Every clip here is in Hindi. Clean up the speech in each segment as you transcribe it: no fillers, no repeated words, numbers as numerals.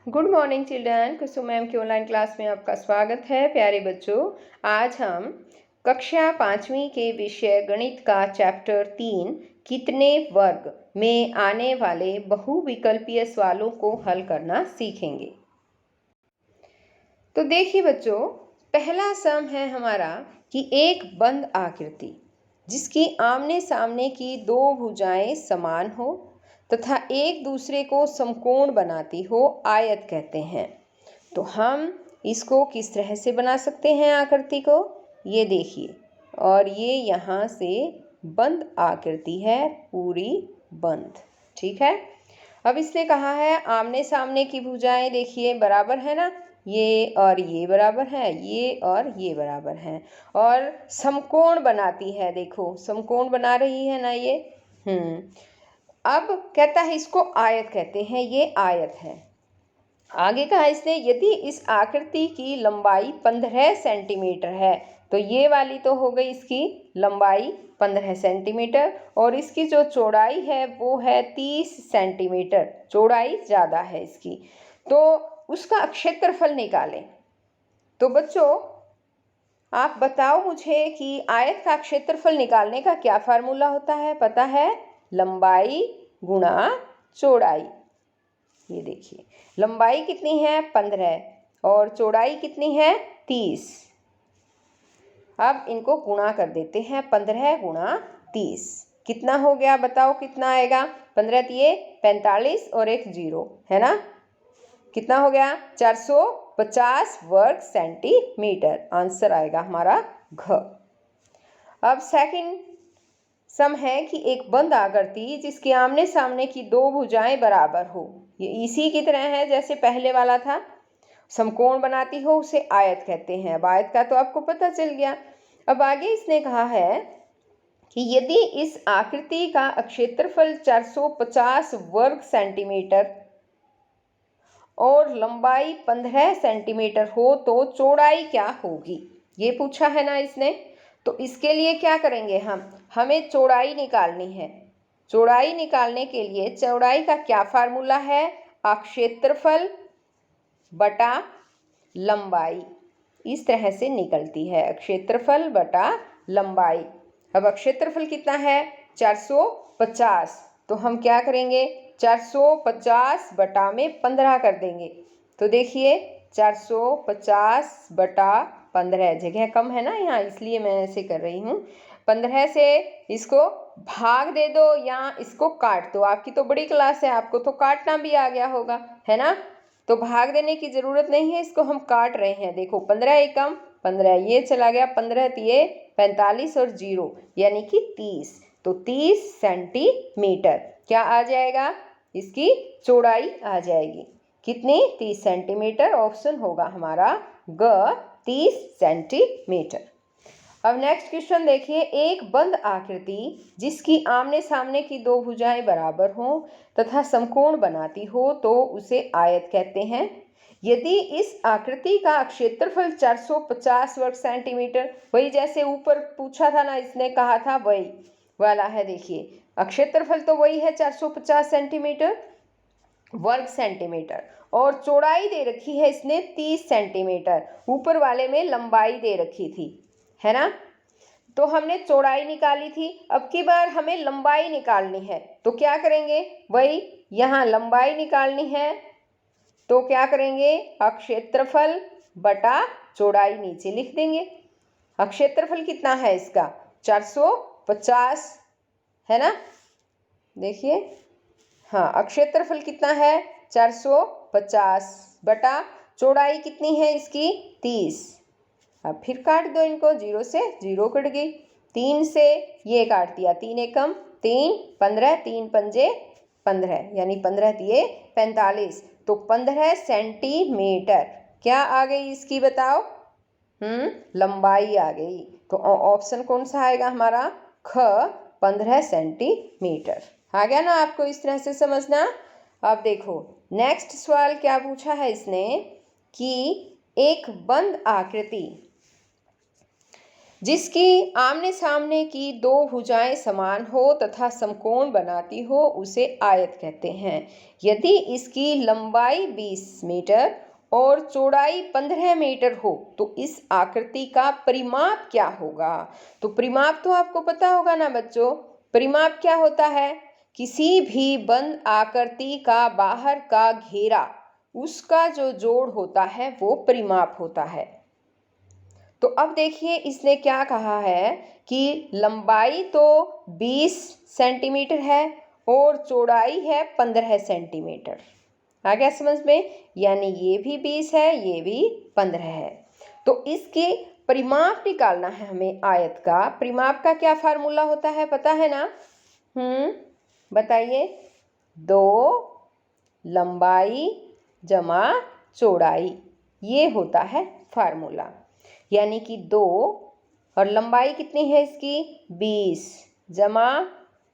Good morning children. Kusum ma'am की ऑनलाइन क्लास में आपका स्वागत है। प्यारे बच्चों, आज हम कक्षा 5वीं के विषय गणित का चैप्टर 3 कितने वर्ग में आने वाले बहुविकल्पीय सवालों को हल करना सीखेंगे। तो देखिए बच्चों, पहला सम है हमारा कि एक बंद आकृति जिसकी आमने सामने की दो भुजाएं समान हो तथा एक दूसरे को समकोण बनाती हो आयत कहते हैं। तो हम इसको किस तरह से बना सकते हैं आकृति को, ये देखिए। और ये यहाँ से बंद आकृति है, पूरी बंद। ठीक है। अब इसने कहा है आमने सामने की भुजाएं देखिए बराबर है ना, ये और ये बराबर है, ये और ये बराबर हैं, और समकोण बनाती है। देखो समकोण बना रही है ना ये। अब कहता है इसको आयत कहते हैं, ये आयत है। आगे कहा इसने यदि इस आकृति की लंबाई 15 सेंटीमीटर है, तो ये वाली तो हो गई इसकी लंबाई 15 सेंटीमीटर, और इसकी जो चौड़ाई है वो है 30 सेंटीमीटर। चौड़ाई ज़्यादा है इसकी, तो उसका क्षेत्रफल निकालें। तो बच्चों आप बताओ मुझे कि आयत का क्षेत्रफल निकालने का क्या फार्मूला होता है। पता है, लंबाई गुणा चौड़ाई। ये देखिए लंबाई कितनी है 15 और चौड़ाई कितनी है 30। अब इनको गुणा कर देते हैं, 15 गुणा 30 कितना हो गया, बताओ कितना आएगा। 15 तिये 45 और एक 0 है ना, कितना हो गया 450 वर्ग सेंटीमीटर। आंसर आएगा हमारा घ। अब सेकंड सम है कि एक बंद आकृति जिसके आमने सामने की दो भुजाएं बराबर हो। ये इसी की तरह है जैसे पहले वाला था, समकोण बनाती हो उसे आयत कहते हैं। अब आयत का तो आपको पता चल गया। अब आगे इसने कहा है कि यदि इस आकृति का क्षेत्रफल 450 वर्ग सेंटीमीटर और लंबाई 15 सेंटीमीटर हो तो चौड़ाई क्या होगी, ये पूछा है ना इसने। तो इसके लिए क्या करेंगे, हमें चौड़ाई निकालनी है। चौड़ाई निकालने के लिए चौड़ाई का क्या फार्मूला है, क्षेत्रफल बटा लंबाई। इस तरह से निकलती है, क्षेत्रफल बटा लंबाई। अब क्षेत्रफल कितना है 450, तो हम क्या करेंगे 450 बटा में 15 कर देंगे। तो देखिए 450 बटा 15, जगह कम है ना यहाँ इसलिए मैं ऐसे कर रही हूँ। 15 से इसको भाग दे दो या इसको काट दो। आपकी तो बड़ी क्लास है, आपको तो काटना भी आ गया होगा, है ना। तो भाग देने की ज़रूरत नहीं है, इसको हम काट रहे हैं। देखो 15 एकम 15, ये चला गया 15 तिये 45 और 0 यानी कि 30। तो 30 सेंटीमीटर क्या आ जाएगा, इसकी चौड़ाई आ जाएगी। कितनी, 30 सेंटीमीटर। ऑप्शन होगा हमारा ग, 30 सेंटीमीटर। अब नेक्स्ट क्वेश्चन देखिए, एक बंद आकृति जिसकी आमने सामने की दो भुजाएं बराबर हों तथा समकोण बनाती हो तो उसे आयत कहते हैं। यदि इस आकृति का क्षेत्रफल 450 वर्ग सेंटीमीटर, वही जैसे ऊपर पूछा था ना इसने कहा था वही वाला है। देखिए क्षेत्रफल तो वही है 450 सेंटीमीटर वर्ग सेंटीमीटर, और चौड़ाई दे रखी है इसने 30 सेंटीमीटर। ऊपर वाले में लंबाई दे रखी थी, है ना। तो हमने चौड़ाई निकाली थी, अब की बार हमें लंबाई निकालनी है। तो क्या करेंगे, वही यहाँ लंबाई निकालनी है तो क्या करेंगे, क्षेत्रफल बटा चौड़ाई नीचे लिख देंगे। क्षेत्रफल कितना है इसका 450 है ना, देखिए हाँ क्षेत्रफल कितना है 450 बटा चौड़ाई कितनी है इसकी 30। अब फिर काट दो इनको, 0 से 0 कट गई, 3 से ये काट दिया, 3 एकम 3, 15, 3 पंजे 15 यानी 15 तिये 45। तो 15 सेंटीमीटर क्या आ गई इसकी, बताओ। लंबाई आ गई। तो ऑप्शन कौन सा आएगा हमारा, ख, 15 सेंटीमीटर। आ गया ना आपको इस तरह से समझना। अब देखो नेक्स्ट सवाल क्या पूछा है इसने कि एक बंद आकृति जिसकी आमने सामने की दो भुजाएं समान हो तथा समकोण बनाती हो उसे आयत कहते हैं। यदि इसकी लंबाई 20 मीटर और चौड़ाई 15 मीटर हो तो इस आकृति का परिमाप क्या होगा? तो परिमाप तो आपको पता होगा ना बच्चों। परिमाप क्या होता है? किसी भी बंद आकृति का बाहर का घेरा, उसका जो जोड़ होता है वो परिमाप होता है। तो अब देखिए इसने क्या कहा है कि लंबाई तो 20 सेंटीमीटर है और चौड़ाई है 15 सेंटीमीटर। आ गया समझ में? यानी ये भी 20 है, ये भी 15 है। तो इसके परिमाप निकालना है हमें आयत का। परिमाप का क्या फार्मूला होता है पता है ना? बताइए। 2 लंबाई जमा चौड़ाई, ये होता है फार्मूला। यानी कि 2 और लंबाई कितनी है इसकी? 20 जमा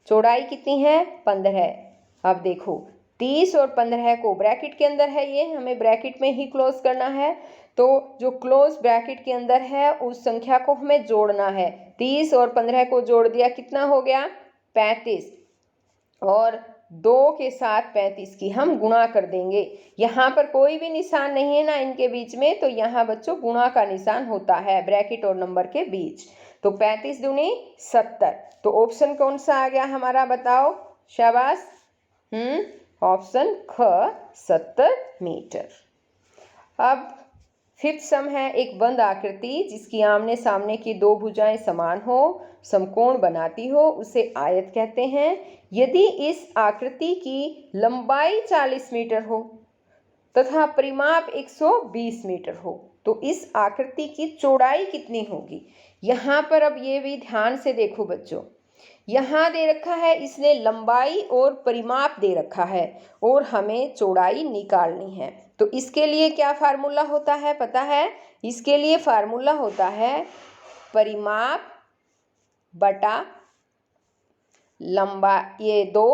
चौड़ाई कितनी है? 15। अब देखो 30 और 15 को ब्रैकेट के अंदर है, ये हमें ब्रैकेट में ही क्लोज करना है। तो जो क्लोज ब्रैकेट के अंदर है उस संख्या को हमें जोड़ना है। 30 और 15 को जोड़ दिया, कितना हो गया? 35। और 2 के साथ 35 की हम गुणा कर देंगे। यहाँ पर कोई भी निशान नहीं है ना इनके बीच में, तो यहाँ बच्चों गुणा का निशान होता है ब्रैकेट और नंबर के बीच। तो 35 दूनी 70। तो ऑप्शन कौन सा आ गया हमारा? बताओ, शाबाश। ऑप्शन ख 70 मीटर। अब फिफ्थ सम है, एक बंद आकृति जिसकी आमने सामने की दो भुजाएं समान हो, समकोण बनाती हो, उसे आयत कहते हैं। यदि इस आकृति की लंबाई 40 मीटर हो तथा परिमाप 120 मीटर हो तो इस आकृति की चौड़ाई कितनी होगी? यहाँ पर अब ये भी ध्यान से देखो बच्चों। यहाँ दे रखा है इसने लंबाई और परिमाप दे रखा है और हमें चौड़ाई निकालनी है। तो इसके लिए क्या फार्मूला होता है पता है? इसके लिए फार्मूला होता है परिमाप बटा लंबा, ये 2,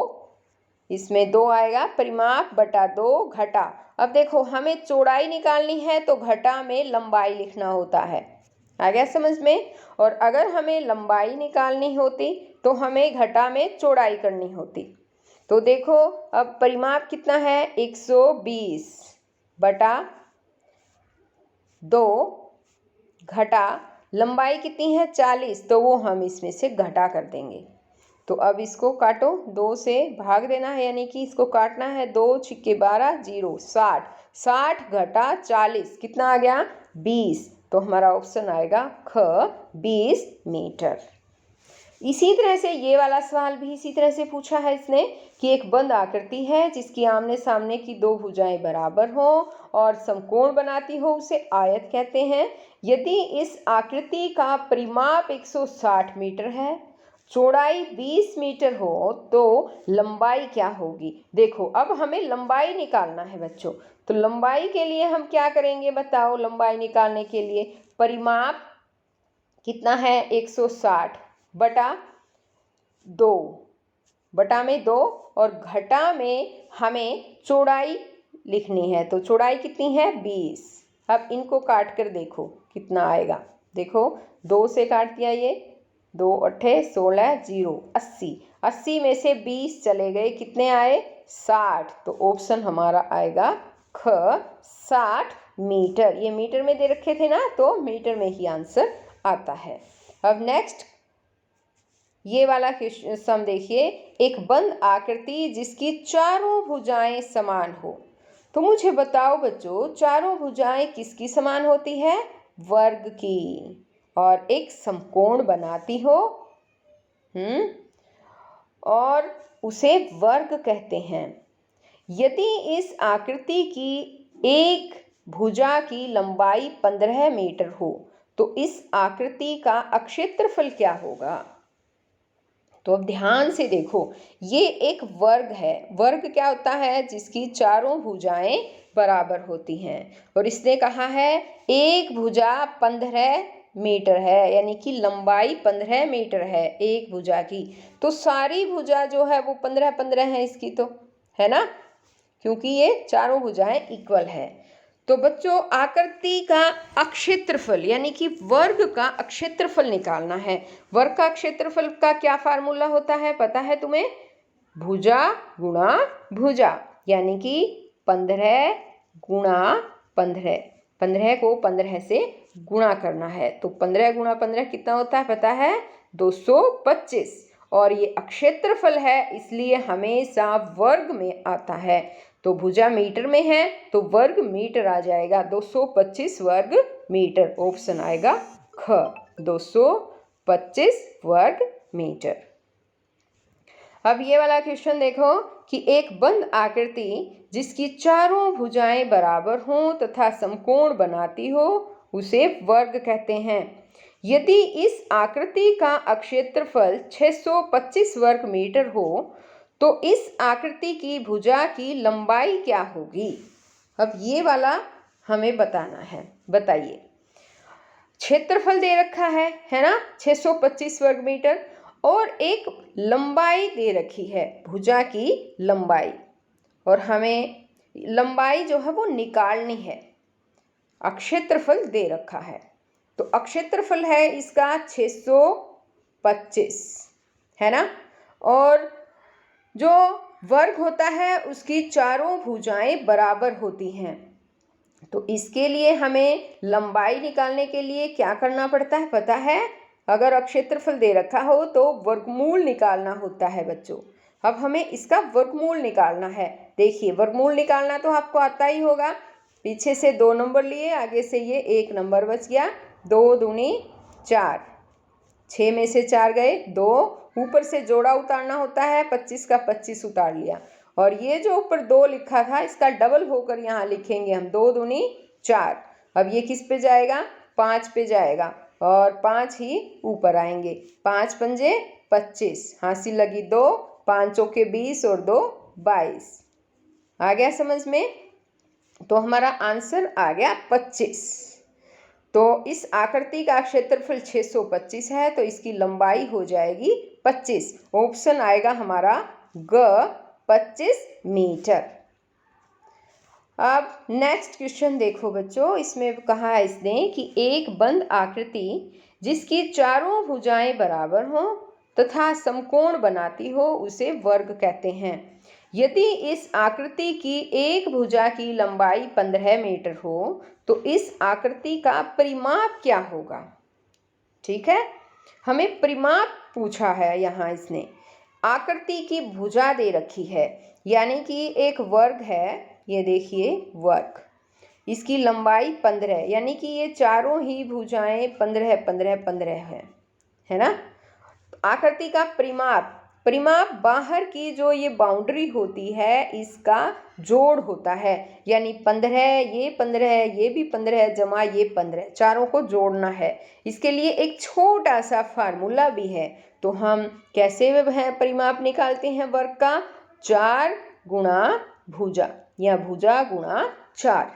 इसमें 2 आएगा, परिमाप बटा 2 घटा। अब देखो हमें चौड़ाई निकालनी है तो घटा में लंबाई लिखना होता है। आ गया समझ में? और अगर हमें लंबाई निकालनी होती तो हमें घटा में चौड़ाई करनी होती। तो देखो अब परिमाप कितना है? 120 बटा 2 घटा लंबाई कितनी है? 40, तो वो हम इसमें से घटा कर देंगे। तो अब इसको काटो, 2 से भाग देना है, यानी कि इसको काटना है। 2 छिक्के 12, 0, 60। 60 घटा 40 कितना आ गया? 20। तो हमारा ऑप्शन आएगा ख 20 मीटर। इसी तरह से ये वाला सवाल भी इसी तरह से पूछा है इसने कि एक बंद आकृति है जिसकी आमने सामने की दो भुजाएं बराबर हो और समकोण बनाती हो, उसे आयत कहते हैं। यदि इस आकृति का परिमाप 160 मीटर है, चौड़ाई 20 मीटर हो तो लंबाई क्या होगी? देखो अब हमें लंबाई निकालना है बच्चों। तो लंबाई के लिए हम क्या करेंगे बताओ? लंबाई निकालने के लिए परिमाप कितना है? 160 बटा 2, बटा में 2 और घटा में हमें चौड़ाई लिखनी है। तो चौड़ाई कितनी है? 20। अब इनको काट कर देखो कितना आएगा। देखो 2 से काट दिया, ये 2 अट्ठे 16, 0, 80। 80 में से 20 चले गए, कितने आए? 60। तो ऑप्शन हमारा आएगा ख 60 मीटर। ये मीटर में दे रखे थे ना, तो मीटर में ही आंसर आता है। अब नेक्स्ट ये वाला सम देखिए, एक बंद आकृति जिसकी चारों भुजाएं समान हो। तो मुझे बताओ बच्चों, चारों भुजाएं किसकी समान होती है? वर्ग की, और एक समकोण बनाती हो और उसे वर्ग कहते हैं। यदि इस आकृति की एक भुजा की लंबाई 15 मीटर हो तो इस आकृति का अक्षेत्रफल क्या होगा? तो अब ध्यान से देखो, ये एक वर्ग है। वर्ग क्या होता है? जिसकी चारों भुजाएं बराबर होती हैं। और इसने कहा है एक भुजा 15 मीटर है, यानी कि लंबाई 15 मीटर है एक भुजा की। तो सारी भुजा जो है वो 15-15 है इसकी, तो है ना, क्योंकि ये चारों भुजाएं इक्वल है। तो बच्चों आकृति का अक्षेत्रफल यानी कि वर्ग का अक्षेत्रफल निकालना है। वर्ग का क्षेत्रफल का क्या फार्मूला होता है पता है तुम्हें? भुजा गुणा भुजा, यानी कि 15 गुणा 15। 15 को 15 से गुणा करना है, तो 15 गुणा 15 कितना होता है पता है? 225। और ये अक्षेत्रफल है इसलिए हमेशा वर्ग में आता है। तो भुजा मीटर में है तो वर्ग मीटर आ जाएगा, 225 वर्ग मीटर। ऑप्शन आएगा ख, 225 वर्ग मीटर। अब ये वाला क्वेश्चन देखो कि एक बंद आकृति जिसकी चारों भुजाएं बराबर हों तथा समकोण बनाती हो उसे वर्ग कहते हैं। यदि इस आकृति का अक्षेत्रफल 625 वर्ग मीटर हो तो इस आकृति की भुजा की लंबाई क्या होगी? अब ये वाला हमें बताना है। बताइए, क्षेत्रफल दे रखा है ना, 625 वर्ग मीटर, और एक लंबाई दे रखी है, भुजा की लंबाई, और हमें लंबाई जो है वो निकालनी है। अक्षेत्रफल दे रखा है तो अक्षेत्रफल है इसका 625 है ना, और जो वर्ग होता है उसकी चारों भुजाएं बराबर होती हैं। तो इसके लिए हमें लंबाई निकालने के लिए क्या करना पड़ता है पता है? अगर अक्षेत्रफल दे रखा हो तो वर्गमूल निकालना होता है बच्चों। अब हमें इसका वर्गमूल निकालना है। देखिए, वर्गमूल निकालना तो आपको आता ही होगा। पीछे से 2 नंबर लिए, आगे से ये 1 नंबर बच गया। 2 दूनी 4, 6 में से 4 गए 2, ऊपर से जोड़ा उतारना होता है, 25 का 25 उतार लिया। और ये जो ऊपर 2 लिखा था इसका डबल होकर यहाँ लिखेंगे हम, 2 दूनी 4। अब ये किस पे जाएगा? 5 पे जाएगा, और 5 ही ऊपर आएंगे। 5 पंजे 25, हांसी लगी 2, 5 चौके 20 और 2 22। आ गया समझ में? तो हमारा आंसर आ गया 25। तो इस आकृति का क्षेत्रफल 625 है तो इसकी लंबाई हो जाएगी 25। ऑप्शन आएगा हमारा ग, 25 मीटर। अब नेक्स्ट क्वेश्चन देखो बच्चों, इसमें कहा है इसने कि एक बंद आकृति जिसकी चारों भुजाएं बराबर हों तथा समकोण बनाती हो उसे वर्ग कहते हैं। यदि इस आकृति की एक भुजा की लंबाई 15 मीटर हो तो इस आकृति का परिमाप क्या होगा? ठीक है, हमें परिमाप पूछा है यहाँ इसने। आकृति की भुजा दे रखी है, यानी कि एक वर्ग है, ये देखिए वर्ग, इसकी लंबाई 15, यानी कि ये चारों ही भुजाएं 15 15 15 है ना। आकृति का परिमाप, परिमाप बाहर की जो ये बाउंड्री होती है इसका जोड़ होता है, यानी 15 ये 15 ये भी 15 जमा ये 15, चारों को जोड़ना है। इसके लिए एक छोटा सा फार्मूला भी है। तो हम कैसे परिमाप निकालते हैं वर्ग का? 4 गुणा भुजा, या भुजा गुणा 4।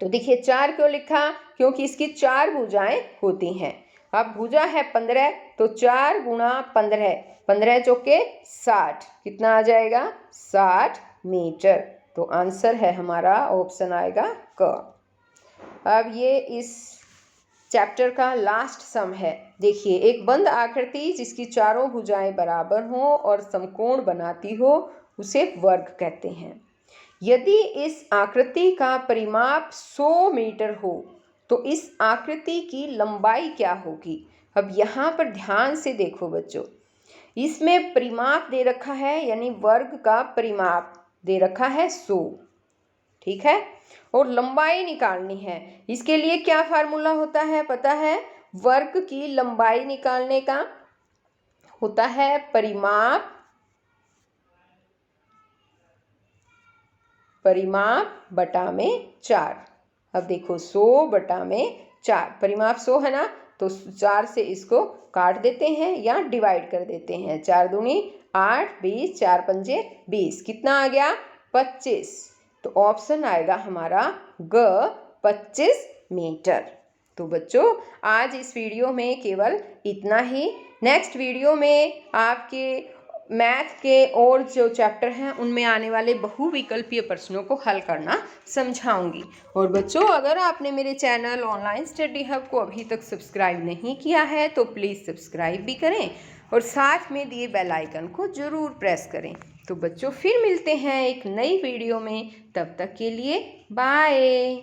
तो देखिए 4 क्यों लिखा? क्योंकि इसकी 4 भुजाएं होती हैं। अब भुजा है 15 तो 4 गुणा 15, 15 चौके 60, कितना आ जाएगा? 60 मीटर। तो आंसर है हमारा, ऑप्शन आएगा क। अब ये इस चैप्टर का लास्ट सम है। देखिए, एक बंद आकृति जिसकी चारों भुजाएं बराबर हों और समकोण बनाती हो उसे वर्ग कहते हैं। यदि इस आकृति का परिमाप 100 मीटर हो तो इस आकृति की लंबाई क्या होगी? अब यहाँ पर ध्यान से देखो बच्चों, इसमें परिमाप दे रखा है, यानी वर्ग का परिमाप दे रखा है 100, ठीक है, और लंबाई निकालनी है। इसके लिए क्या फार्मूला होता है पता है? वर्ग की लंबाई निकालने का होता है परिमाप, परिमाप बटा में 4। अब देखो 100 बटा में 4, परिमाप 100 है ना, तो 4 से इसको काट देते हैं या डिवाइड कर देते हैं। 4 दूनी 8, 20, 4 पंजे 20, कितना आ गया? 25। तो ऑप्शन आएगा हमारा ग, 25 मीटर। तो बच्चों आज इस वीडियो में केवल इतना ही। नेक्स्ट वीडियो में आपके मैथ के और जो चैप्टर हैं उनमें आने वाले बहुविकल्पीय प्रश्नों को हल करना समझाऊंगी। और बच्चों, अगर आपने मेरे चैनल ऑनलाइन स्टडी हब को अभी तक सब्सक्राइब नहीं किया है तो प्लीज़ सब्सक्राइब भी करें और साथ में दिए बेल आइकन को ज़रूर प्रेस करें। तो बच्चों, फिर मिलते हैं एक नई वीडियो में। तब तक के लिए बाय।